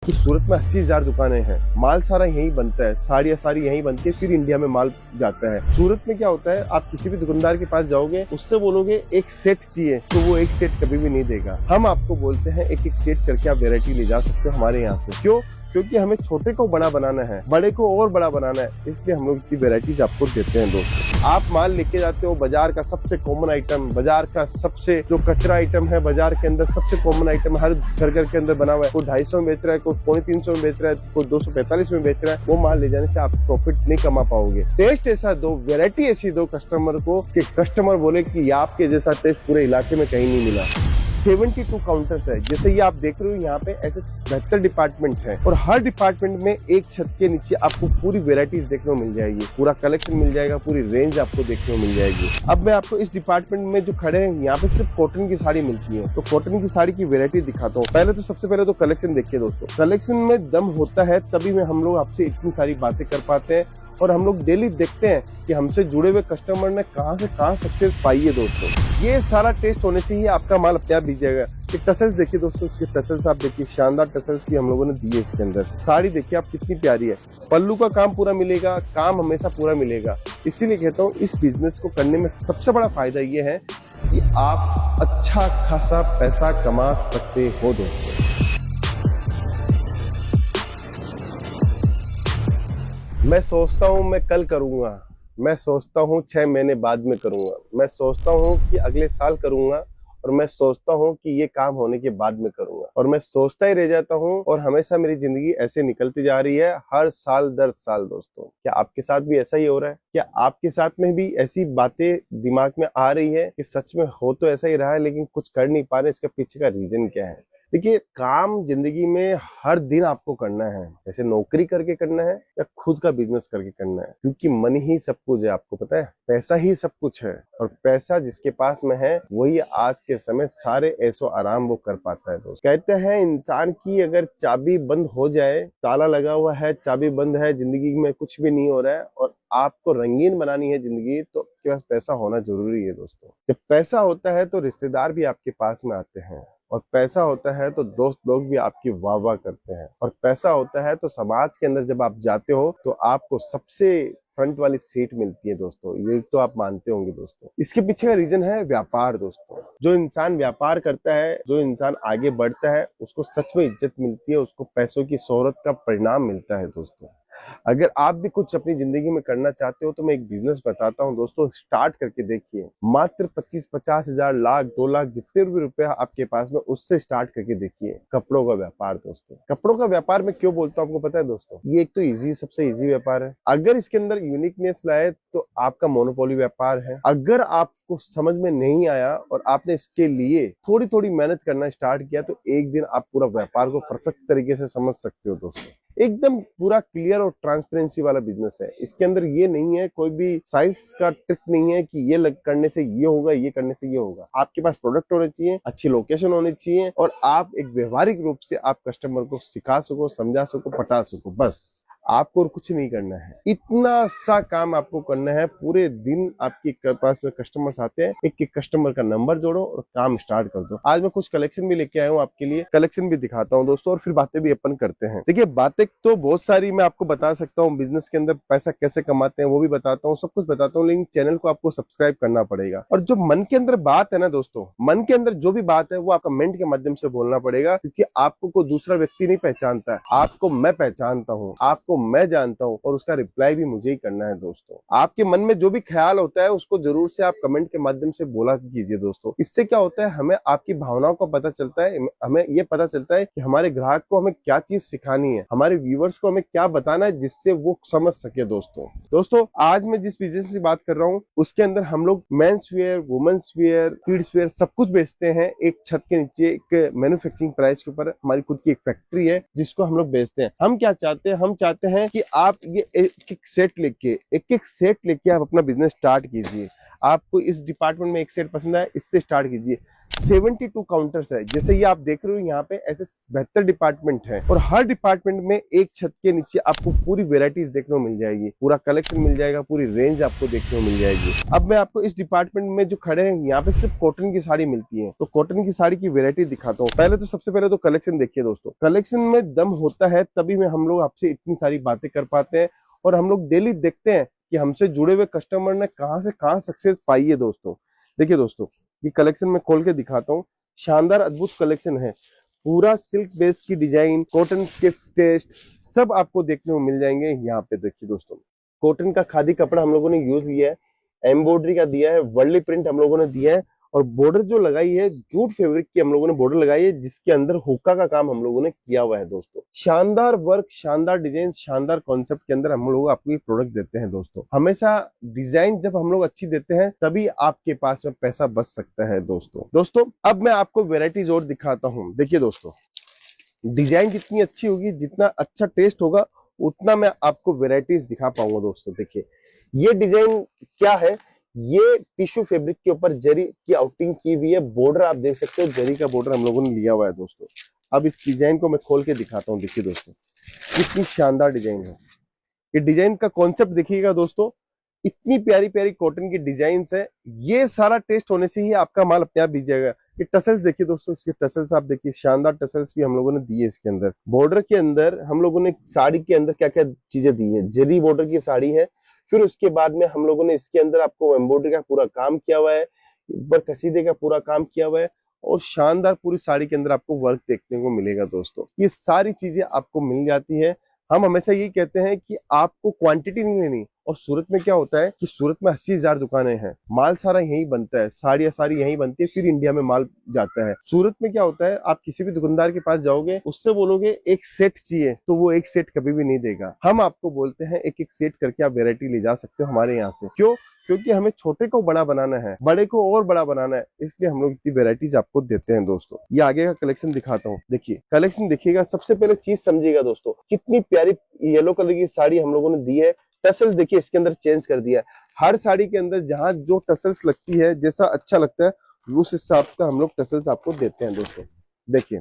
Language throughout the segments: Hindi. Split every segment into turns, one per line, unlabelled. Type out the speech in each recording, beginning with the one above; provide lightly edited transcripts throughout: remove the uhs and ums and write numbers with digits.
कि सूरत में 80,000 दुकानें हैं, माल सारा यहीं बनता है, साड़ियाँ सारी यहीं बनती है, फिर इंडिया में माल जाता है। सूरत में क्या होता है, आप किसी भी दुकानदार के पास जाओगे, उससे बोलोगे एक सेट चाहिए तो वो एक सेट कभी भी नहीं देगा। हम आपको बोलते हैं एक एक सेट करके आप वेरायटी ले जा सकते हो हमारे यहाँ से। क्यों? क्योंकि हमें छोटे को बड़ा बनाना है, बड़े को और बड़ा बनाना है, इसलिए हम लोग इतनी वेराइटीज आपको देते हैं दोस्तों। आप माल लेके जाते हो, बाजार का सबसे कॉमन आइटम, बाजार का सबसे जो कचरा आइटम है, बाजार के अंदर सबसे कॉमन आइटम हर घर के अंदर बना हुआ है, कोई 250 में बेच रहा है, कोई 350 में बेच रहा है, कोई 245 में बेच रहा है, वो माल ले जाने से आप प्रॉफिट नहीं कमा पाओगे। टेस्ट ऐसा दो, वेरायटी ऐसी दो कस्टमर को कि कस्टमर बोले कि आपके जैसा टेस्ट पूरे इलाके में कहीं नहीं मिला। 72 काउंटर्स है, जैसे ये आप देख रहे हो, यहाँ पे ऐसे 72 डिपार्टमेंट है और हर डिपार्टमेंट में एक छत के नीचे आपको पूरी वेराइटीज देखने को मिल जाएगी, पूरा कलेक्शन मिल जाएगा, पूरी रेंज आपको देखने को मिल जाएगी। अब मैं आपको इस डिपार्टमेंट में जो खड़े हैं, यहाँ पे सिर्फ कॉटन की साड़ी मिलती है, तो कॉटन की साड़ी की वेरायटी दिखाता हूँ। पहले तो सबसे पहले तो कलेक्शन देखिए दोस्तों, कलेक्शन में दम होता है तभी में हम लोग आपसे इतनी सारी बातें कर पाते हैं और हम लोग डेली देखते हैं कि हमसे जुड़े हुए कस्टमर ने कहां से कहां सक्सेस पाई है दोस्तों। ये सारा टेस्ट होने से ही आपका माल अपने आप बिक जाएगा। टसल्स देखिए दोस्तों, इसके टसल्स आप देखिए, शानदार टसल्स की हम लोगों ने दी है इसके अंदर। साड़ी देखिए आप कितनी प्यारी है, पल्लू का काम पूरा मिलेगा, काम हमेशा पूरा मिलेगा। इसीलिए कहता हूँ इस बिजनेस को करने में सबसे बड़ा फायदा ये है कि आप अच्छा खासा पैसा कमा सकते हो दोस्तों। मैं सोचता हूँ मैं कल करूंगा, मैं सोचता हूँ 6 महीने बाद में करूंगा, मैं सोचता हूँ कि अगले साल करूंगा, और मैं सोचता हूँ कि ये काम होने के बाद में करूंगा, और मैं सोचता ही रह जाता हूँ और हमेशा मेरी जिंदगी ऐसे निकलती जा रही है हर साल दर साल दोस्तों। क्या आपके साथ भी ऐसा ही हो रहा है? क्या आपके साथ में भी ऐसी बातें दिमाग में आ रही है कि सच में हो तो ऐसा ही रहा है लेकिन कुछ कर नहीं पा रहे? इसके पीछे का रीजन क्या है? देखिए, काम जिंदगी में हर दिन आपको करना है, जैसे नौकरी करके करना है या खुद का बिजनेस करके करना है, क्योंकि मनी ही सब कुछ है। आपको पता है, पैसा ही सब कुछ है, और पैसा जिसके पास में है वही आज के समय सारे ऐसो आराम वो कर पाता है दोस्त। कहते हैं इंसान की अगर चाबी बंद हो जाए, ताला लगा हुआ है, चाबी बंद है, जिंदगी में कुछ भी नहीं हो रहा है और आपको रंगीन बनानी है जिंदगी, तो आपके पास पैसा होना जरूरी है दोस्तों। जब पैसा होता है तो रिश्तेदार भी आपके पास में आते हैं, और पैसा होता है तो दोस्त लोग भी आपकी वाह वाह करते हैं, और पैसा होता है तो समाज के अंदर जब आप जाते हो तो आपको सबसे फ्रंट वाली सीट मिलती है दोस्तों। ये तो आप मानते होंगे दोस्तों। इसके पीछे का रीजन है व्यापार दोस्तों। जो इंसान व्यापार करता है, जो इंसान आगे बढ़ता है, उसको सच में इज्जत मिलती है, उसको पैसों की शोहरत का परिणाम मिलता है दोस्तों। अगर आप भी कुछ अपनी जिंदगी में करना चाहते हो तो मैं एक बिजनेस बताता हूँ दोस्तों, स्टार्ट करके देखिए। मात्र 25-50 हजार, लाख, 2 लाख, जितने भी रुपया आपके पास में, उससे स्टार्ट करके देखिए कपड़ों का व्यापार दोस्तों। कपड़ों का व्यापार में क्यों बोलता हूँ आपको पता है दोस्तों? ये एक तो इजी, सबसे इजी व्यापार है। अगर इसके अंदर यूनिकनेस लाए तो आपका मोनोपोली व्यापार है। अगर आपको समझ में नहीं आया और आपने इसके लिए थोड़ी थोड़ी मेहनत करना स्टार्ट किया तो एक दिन आप पूरा व्यापार को परफेक्ट तरीके से समझ सकते हो दोस्तों। एकदम पूरा क्लियर और ट्रांसपेरेंसी वाला बिजनेस है। इसके अंदर ये नहीं है, कोई भी साइंस का ट्रिक नहीं है कि ये करने से ये होगा, ये करने से ये होगा। आपके पास प्रोडक्ट होने चाहिए, अच्छी लोकेशन होनी चाहिए, और आप एक व्यवहारिक रूप से आप कस्टमर को सिखा सको, समझा सको, पटा सको। बस आपको और कुछ नहीं करना है, इतना सा काम आपको करना है। पूरे दिन आपके पास में कस्टमर्स आते हैं, एक एक कस्टमर का नंबर जोड़ो और काम स्टार्ट कर दो। आज मैं कुछ कलेक्शन भी लेके आया हूँ आपके लिए, कलेक्शन भी दिखाता हूँ दोस्तों, और फिर बातें भी अपन करते हैं। देखिए, बातें तो बहुत सारी मैं आपको बता सकता हूँ, बिजनेस के अंदर पैसा कैसे कमाते हैं वो भी बताता हूँ, सब कुछ बताता हूँ, लेकिन चैनल को आपको सब्सक्राइब करना पड़ेगा। और जो मन के अंदर बात है ना दोस्तों, मन के अंदर जो भी बात है वो आप कमेंट के माध्यम से बोलना पड़ेगा, क्योंकि आपको कोई दूसरा व्यक्ति नहीं पहचानता है, आपको मैं पहचानता हूँ, आपको मैं जानता हूँ, और उसका रिप्लाई भी मुझे ही करना है दोस्तों। आपके मन में जो भी ख्याल होता है उसको जरूर से आप कमेंट के माध्यम से बोला कीजिए दोस्तों। इससे क्या होता है, हमें आपकी भावनाओं का पता चलता है, हमें ये पता चलता है कि हमारे ग्राहक को हमें क्या चीज सिखानी है, हमारे व्यूवर्स को हमें क्या बताना है, जिससे वो समझ सके दोस्तों। आज मैं जिस बिजनेस की बात कर रहा हूँ उसके अंदर हम लोग men's wear, women's wear, kids wear सब कुछ बेचते हैं। एक छत के नीचे एक मैन्युफैक्चरिंग प्राइस के ऊपर हमारी खुद की एक फैक्ट्री है जिसको हम लोग बेचते हैं। हम क्या चाहते हैं, हम चाहते हैं कि आप ये एक सेट लेके आप अपना बिजनेस स्टार्ट कीजिए। आपको इस डिपार्टमेंट में एक सेट पसंद आए, इससे स्टार्ट कीजिए। 72 काउंटर्स है। जैसे ये आप देख रहे हो यहाँ पे ऐसे 72 डिपार्टमेंट है और हर डिपार्टमेंट में एक छत के नीचे आपको पूरी वेराइटीज देखने को मिल जाएगी, पूरा कलेक्शन मिल जाएगा, पूरी रेंज आपको देखने को मिल जाएगी। अब मैं आपको इस डिपार्टमेंट में जो खड़े हैं यहाँ पे सिर्फ कॉटन की साड़ी मिलती है, तो कॉटन की साड़ी की वेरायटी दिखाता हूँ। पहले तो सबसे पहले तो कलेक्शन देखिए दोस्तों, कलेक्शन में दम होता है तभी में हम लोग आपसे इतनी सारी बातें कर पाते हैं और हम लोग डेली देखते हैं कि हमसे जुड़े हुए कस्टमर ने कहां से कहां सक्सेस पाई है दोस्तों। देखिए दोस्तों, ये कलेक्शन में खोल के दिखाता हूँ, शानदार अद्भुत कलेक्शन है, पूरा सिल्क बेस की डिजाइन, कॉटन के टेस्ट सब आपको देखने को मिल जाएंगे यहाँ पे। देखिए दोस्तों, कॉटन का खादी कपड़ा हम लोगों ने यूज लिया है, एम्ब्रॉयडरी का दिया है, वर्ली प्रिंट हम लोगों ने दिया है और बॉर्डर जो लगाई है जूट फैब्रिक की हम लोगों ने बॉर्डर लगाई है, जिसके अंदर हुक्का का काम हम लोगों ने किया हुआ है दोस्तों। शानदार वर्क, शानदार डिजाइन, शानदार कॉन्सेप्ट के अंदर हम लोग आपको ये प्रोडक्ट देते हैं दोस्तों। हमेशा डिजाइन जब हम लोग अच्छी देते हैं तभी आपके पास में पैसा बच सकता है दोस्तों। अब मैं आपको वेराइटीज और दिखाता हूँ। देखिए दोस्तों, डिजाइन जितनी अच्छी होगी, जितना अच्छा टेस्ट होगा, उतना मैं आपको वेराइटीज दिखा पाऊंगा दोस्तों। देखिए ये डिजाइन क्या है, ये टिश्यू फैब्रिक के ऊपर जरी की आउटिंग की हुई है, बॉर्डर आप देख सकते हो, जरी का बॉर्डर हम लोगों ने लिया हुआ है दोस्तों। अब इस डिजाइन को मैं खोल के दिखाता हूँ। देखिए दोस्तों, कितनी शानदार डिजाइन है। ये डिजाइन का कॉन्सेप्ट देखिएगा दोस्तों, इतनी प्यारी प्यारी कॉटन की डिजाइन है। ये सारा टेस्ट होने से ही आपका माल अपने आप बिक जाएगा। ये टसल्स देखिए दोस्तों, इसके टसल्स आप देखिए, शानदार टसल्स भी हम लोगों ने दिए इसके अंदर। बॉर्डर के अंदर हम लोगों ने साड़ी के अंदर क्या क्या चीजें दी है, जरी बॉर्डर की साड़ी है, फिर उसके बाद में हम लोगों ने इसके अंदर आपको एम्ब्रॉयडरी का पूरा काम किया हुआ है, ऊपर कसीदे का पूरा काम किया हुआ है और शानदार पूरी साड़ी के अंदर आपको वर्क देखने को मिलेगा दोस्तों। ये सारी चीजें आपको मिल जाती है। हम हमेशा यही कहते हैं कि आपको क्वांटिटी नहीं लेनी। और सूरत में क्या होता है कि सूरत में 80,000 दुकानें हैं, माल सारा यहीं बनता है, साड़ियां सारी यहीं बनती है, फिर इंडिया में माल जाता है। सूरत में क्या होता है, आप किसी भी दुकानदार के पास जाओगे, उससे बोलोगे एक सेट चाहिए, तो वो एक सेट कभी भी नहीं देगा। हम आपको बोलते हैं एक एक सेट करके आप वेरायटी ले जा सकते हो हमारे यहाँ से। क्यों? क्योंकि हमें छोटे को बड़ा बनाना है, बड़े को और बड़ा बनाना है, इसलिए हम लोग इतनी वेराइटीज आपको देते हैं दोस्तों। ये आगे का कलेक्शन दिखाता हूँ। देखिए कलेक्शन देखिएगा, सबसे पहले चीज समझिएगा दोस्तों, कितनी प्यारी येलो कलर की साड़ी हम लोगों ने दी है। टसल्स देखिए इसके अंदर चेंज कर दिया है, हर साड़ी के अंदर जहां जो टसल्स लगती है, जैसा अच्छा लगता है उस हिसाब का हम लोग टसल्स आपको देते हैं दोस्तों। देखिए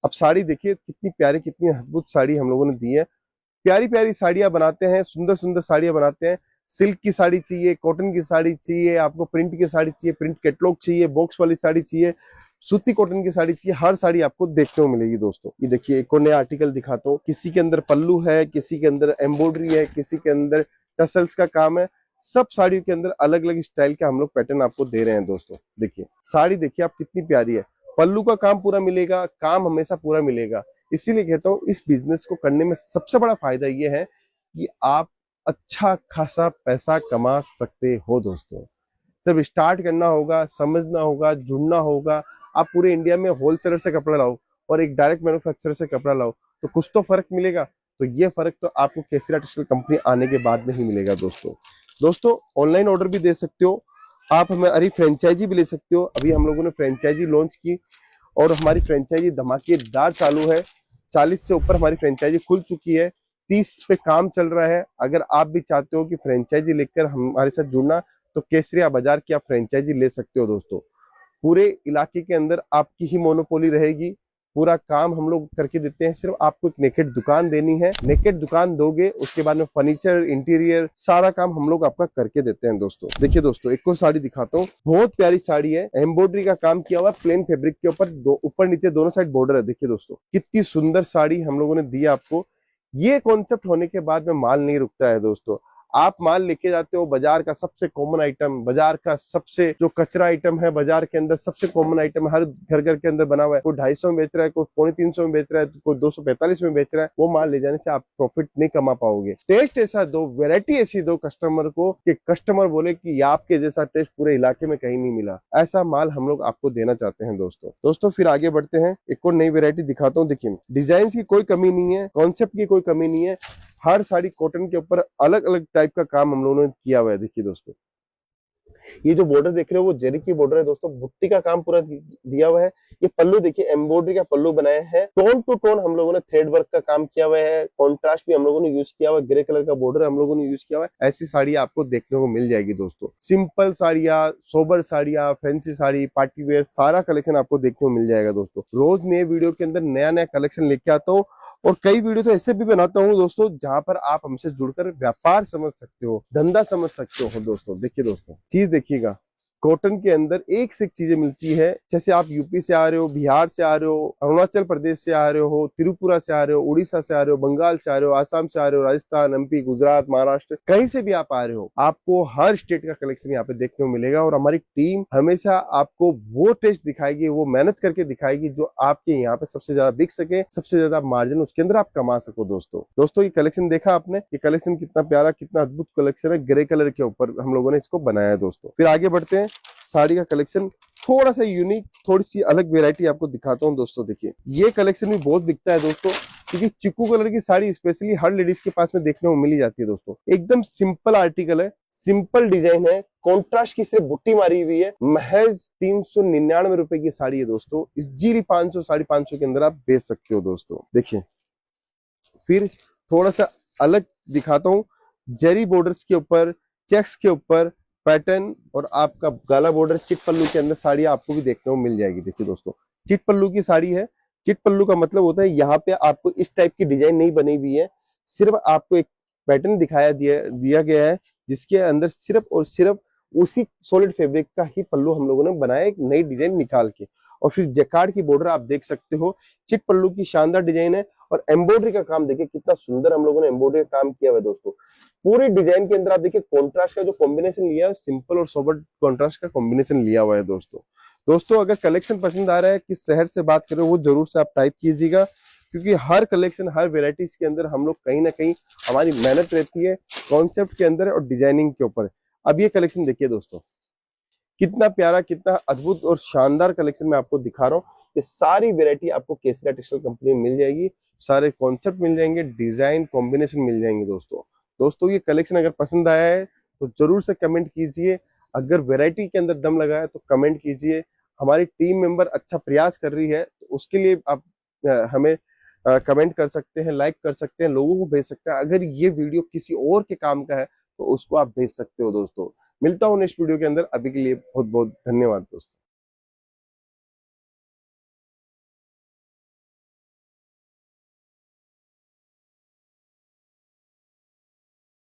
अब साड़ी देखिए कितनी प्यारी, कितनी अद्भुत साड़ी हम लोगों ने दी है। प्यारी प्यारी साड़ियां बनाते हैं, सुंदर सुंदर साड़ियां बनाते हैं। सिल्क की साड़ी चाहिए, कॉटन की साड़ी चाहिए, आपको प्रिंट की साड़ी चाहिए, प्रिंट कैटलॉग चाहिए, बॉक्स वाली साड़ी चाहिए, सूती कॉटन की साड़ी चाहिए, हर साड़ी आपको देखने को मिलेगी दोस्तों। ये देखिए एक और नया आर्टिकल दिखाता हूँ, किसी के अंदर पल्लू है, किसी के अंदर एम्ब्रॉयडरी है, किसी के अंदर टसल्स का काम है। सब साड़ियों के अंदर अलग अलग स्टाइल का हम लोग पैटर्न आपको दे रहे हैं दोस्तों। देखिए साड़ी देखिए आप कितनी प्यारी है, पल्लू का काम पूरा मिलेगा, काम हमेशा पूरा मिलेगा। इसीलिए कहता हूँ इस बिजनेस को करने में सबसे बड़ा फायदा ये है कि आप अच्छा खासा पैसा कमा सकते हो दोस्तों। सिर्फ स्टार्ट करना होगा, समझना होगा, जुड़ना होगा। आप पूरे इंडिया में होलसेलर से कपड़ा लाओ और एक डायरेक्ट मैन्युफैक्चरर से कपड़ा लाओ तो कुछ तो फर्क मिलेगा। तो ये फर्क तो आपको केसरिया टेक्सटाइल कंपनी आने के बाद में ही मिलेगा दोस्तों। ऑनलाइन ऑर्डर भी दे सकते हो आप, हमारी फ्रेंचाइजी भी ले सकते हो। अभी हम लोगों ने फ्रेंचाइजी लॉन्च की और हमारी फ्रेंचाइजी धमाकेदार चालू है। 40 से ऊपर हमारी फ्रेंचाइजी खुल चुकी है, 30 पे काम चल रहा है। अगर आप भी चाहते हो कि फ्रेंचाइजी लेकर हमारे साथ जुड़ना, तो केसरिया बाजार की आप फ्रेंचाइजी ले सकते हो दोस्तों। पूरे इलाके के अंदर आपकी ही मोनोपोली रहेगी, पूरा काम हम लोग करके देते हैं। सिर्फ आपको एक नेकेड दुकान देनी है, नेकेड दुकान दोगे, उसके बाद में फर्नीचर, इंटीरियर, सारा काम हम लोग आपका करके देते हैं दोस्तों। देखिए दोस्तों एक और साड़ी दिखाता हूँ, बहुत प्यारी साड़ी है, एम्ब्रॉयडरी का काम किया हुआ, प्लेन फैब्रिक के ऊपर ऊपर नीचे दोनों साइड बॉर्डर है। देखिए दोस्तों कितनी सुंदर साड़ी हम लोगों ने दी आपको। ये कॉन्सेप्ट होने के बाद में माल नहीं रुकता है दोस्तों। आप माल लेके जाते हो, बाजार का सबसे कॉमन आइटम, बाजार का सबसे जो कचरा आइटम है, बाजार के अंदर सबसे कॉमन आइटम, हर घर घर के अंदर बना हुआ है, कोई 250 में बेच रहा है, कोई 350 में बेच रहा है, कोई 245 में बेच रहा है। वो माल ले जाने से आप प्रॉफिट नहीं कमा पाओगे। टेस्ट ऐसा दो, वेरायटी ऐसी दो कस्टमर को कि कस्टमर बोले कि आपके जैसा टेस्ट पूरे इलाके में कहीं नहीं मिला। ऐसा माल हम लोग आपको देना चाहते हैं दोस्तों। फिर आगे बढ़ते हैं, एक और नई वेरायटी दिखाता हूँ। देखिए डिजाइन की कोई कमी नहीं है, कॉन्सेप्ट की कोई कमी नहीं है, हर साड़ी कॉटन के ऊपर अलग अलग टाइप का काम हम लोगों ने किया हुआ है। देखिए दोस्तों ये जो बॉर्डर देख रहे हो वो जरी की बॉर्डर है दोस्तों, बुट्टी का काम पूरा दिया हुआ है। ये पल्लू देखिए, एम्ब्रॉयडरी का पल्लू बनाया है, टोन टू टोन हम लोगों ने थ्रेड वर्क का काम किया हुआ है, कॉन्ट्रास्ट भी हम लोगों ने यूज किया हुआ है, ग्रे कलर का बॉर्डर हम लोगों ने यूज किया हुआ है। ऐसी साड़ी आपको देखने को मिल जाएगी दोस्तों। सिंपल साड़ियाँ, सोबर साड़ियाँ, फैंसी साड़ी, पार्टी वेयर, सारा कलेक्शन आपको देखने को मिल जाएगा दोस्तों। रोज नए वीडियो के अंदर नया नया कलेक्शन लेके आता हूँ, और कई वीडियो तो ऐसे भी बनाता हूँ दोस्तों जहां पर आप हमसे जुड़कर व्यापार समझ सकते हो, धंधा समझ सकते हो दोस्तों। देखिए दोस्तों, चीज देखिएगा, कॉटन के अंदर एक से एक चीजें मिलती है। जैसे आप यूपी से आ रहे हो, बिहार से आ रहे हो, अरुणाचल प्रदेश से आ रहे हो, त्रिपुरा से आ रहे हो, उड़ीसा से आ रहे हो, बंगाल से आ रहे हो, आसाम से आ रहे हो, राजस्थान, एमपी, गुजरात, महाराष्ट्र, कहीं से भी आप आ रहे हो, आपको हर स्टेट का कलेक्शन यहाँ पे देखने को मिलेगा। और हमारी टीम हमेशा आपको वो टेस्ट दिखाएगी, वो मेहनत करके दिखाएगी जो आपके यहाँ पे सबसे ज्यादा बिक सके, सबसे ज्यादा मार्जिन उसके अंदर आप कमा सको दोस्तों। ये कलेक्शन देखा आपने, ये कलेक्शन कितना प्यारा, कितना अद्भुत कलेक्शन है। ग्रे कलर के ऊपर हम लोगों ने इसको बनाया है दोस्तों। फिर आगे बढ़ते हैं, साड़ी का कलेक्शन थोड़ा सा यूनिक, थोड़ी सी अलग वेरायटी आपको दिखाता हूँ दोस्तों। देखिए, ये कलेक्शन भी बहुत बिकता है दोस्तों, क्योंकि चिक्कू कलर की साड़ी स्पेशली हर लेडीज के पास में देखने को मिल ही जाती है दोस्तों। एकदम सिंपल आर्टिकल है, सिंपल डिजाइन है, कॉन्ट्रास्ट की सिर्फ बुट्टी मारी हुई है। महज 399 रुपए की साड़ी है दोस्तों। इस जीरी 500 550 के अंदर आप बेच सकते हो दोस्तों। देखिए, फिर थोड़ा सा अलग दिखाता हूँ, जरी बॉर्डर्स के ऊपर, चेक्स के ऊपर पैटर्न, और आपका गाला बॉर्डर चिट पल्लू के अंदर साड़ी आपको भी देखने को मिल जाएगी। देखिए दोस्तों, चिट पल्लू की साड़ी है। चिट पल्लू का मतलब होता है यहाँ पे आपको इस टाइप की डिजाइन नहीं बनी हुई है, सिर्फ आपको एक पैटर्न दिया गया है, जिसके अंदर सिर्फ और सिर्फ उसी सॉलिड फैब्रिक का ही पल्लू हम लोगों ने बनाया, एक नई डिजाइन निकाल के। और फिर जैकार्ड की बॉर्डर आप देख सकते हो, चिट पल्लू की शानदार डिजाइन है। और एम्ब्रॉयडरी का काम देखिए कितना सुंदर हम लोगों ने एम्ब्रॉयडरी का काम किया हुआ है दोस्तों। पूरी डिजाइन के अंदर आप देखिए कॉन्ट्रास्ट का जो कॉम्बिनेशन लिया है, सिंपल और सोबर कॉन्ट्रास्ट का कॉम्बिनेशन लिया हुआ है दोस्तों। अगर कलेक्शन पसंद आ रहा है, किस शहर से बात कर रहे हो, वो जरूर से आप टाइप कीजिएगा, क्योंकि हर कलेक्शन, हर वेराइटीज के अंदर हम लोग कहीं ना कहीं हमारी मेहनत रहती है कॉन्सेप्ट के अंदर और डिजाइनिंग के ऊपर। अब ये कलेक्शन देखिए दोस्तों, कितना प्यारा, कितना अद्भुत और शानदार कलेक्शन मैं आपको दिखा रहा हूँ। ये सारी वेरायटी आपको केसरिया टेक्सटाइल कंपनी में मिल जाएगी, सारे कॉन्सेप्ट मिल जाएंगे, डिजाइन कॉम्बिनेशन मिल जाएंगे दोस्तों। ये कलेक्शन अगर पसंद आया है तो जरूर से कमेंट कीजिए। अगर वैरायटी के अंदर दम लगा है तो कमेंट कीजिए। हमारी टीम मेंबर अच्छा प्रयास कर रही है, तो उसके लिए आप हमें कमेंट कर सकते हैं, लाइक कर सकते हैं, लोगों को भेज सकते हैं। अगर ये वीडियो किसी और के काम का है तो उसको आप भेज सकते हो दोस्तों। मिलता हूँ नेक्स्ट वीडियो के अंदर, अभी के लिए बहुत बहुत धन्यवाद दोस्तों।